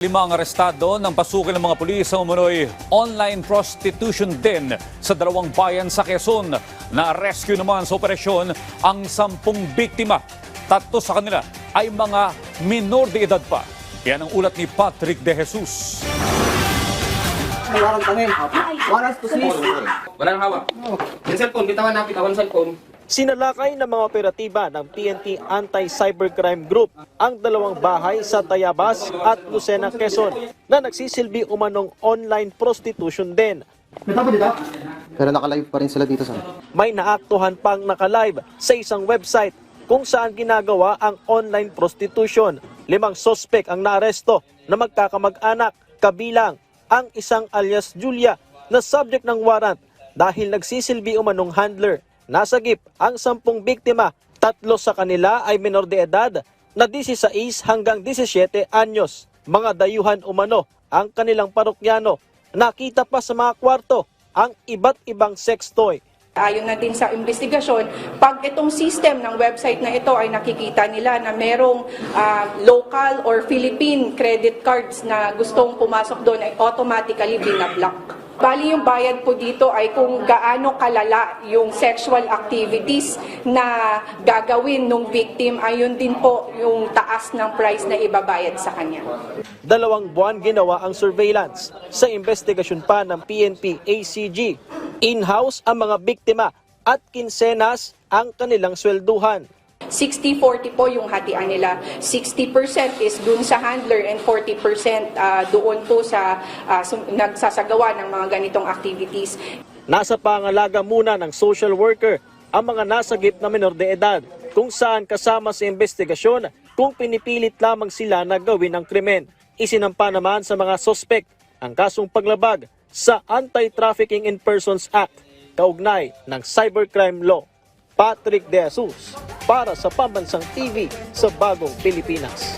5 ang arestado ng pasukin ng mga pulis sa umunoy online prostitution din sa 2 bayan sa Quezon. Na-rescue naman sa operasyon ang 10 biktima. 3 sa kanila ay mga minor de edad pa. Yan ang ulat ni Patrick De Jesus. Warang kami. Warang to sis. Wala nang hawak. Yung cellphone, bitawan na, bitawan cellphone. Sinalakay ng mga operatiba ng PNP Anti-Cybercrime Group ang 2 bahay sa Tayabas at Lucena, Quezon na nagsisilbi umanong online prostitution din. Pero naka-live pa rin sila dito sa. May naaktuhan pang nakalive sa isang website kung saan ginagawa ang online prostitution. 5 sospek ang naaresto na magkakamag-anak, kabilang ang isang alias Julia na subject ng warrant dahil nagsisilbi umanong handler. Nasagip ang 10 biktima, 3 sa kanila ay menor de edad na 16 hanggang 17 anyos. Mga dayuhan umano ang kanilang parokyano. Nakita pa sa mga kwarto ang iba't ibang sex toy. Ayon na din sa investigasyon, pag itong system ng website na ito ay nakikita nila na merong local or Philippine credit cards na gustong pumasok doon ay automatically binablock. Bali yung bayad po dito ay kung gaano kalala yung sexual activities na gagawin ng victim, ayon din po yung taas ng price na ibabayad sa kanya. 2 buwan ginawa ang surveillance. Sa investigasyon pa ng PNP ACG, in-house ang mga biktima at kinsenas ang kanilang swelduhan. 60-40 po yung hatian nila. 60% is dun sa handler and 40% doon po sa nagsasagawa ng mga ganitong activities. Nasa pangalaga muna ng social worker ang mga nasagip na menor de edad kung saan kasama sa investigasyon kung pinipilit lamang sila na gawin ang krimen. Isinampa naman sa mga sospek ang kasong paglabag sa Anti-Trafficking in Persons Act kaugnay ng cybercrime law. Patrick De Jesus para sa Pambansang TV sa Bagong Pilipinas.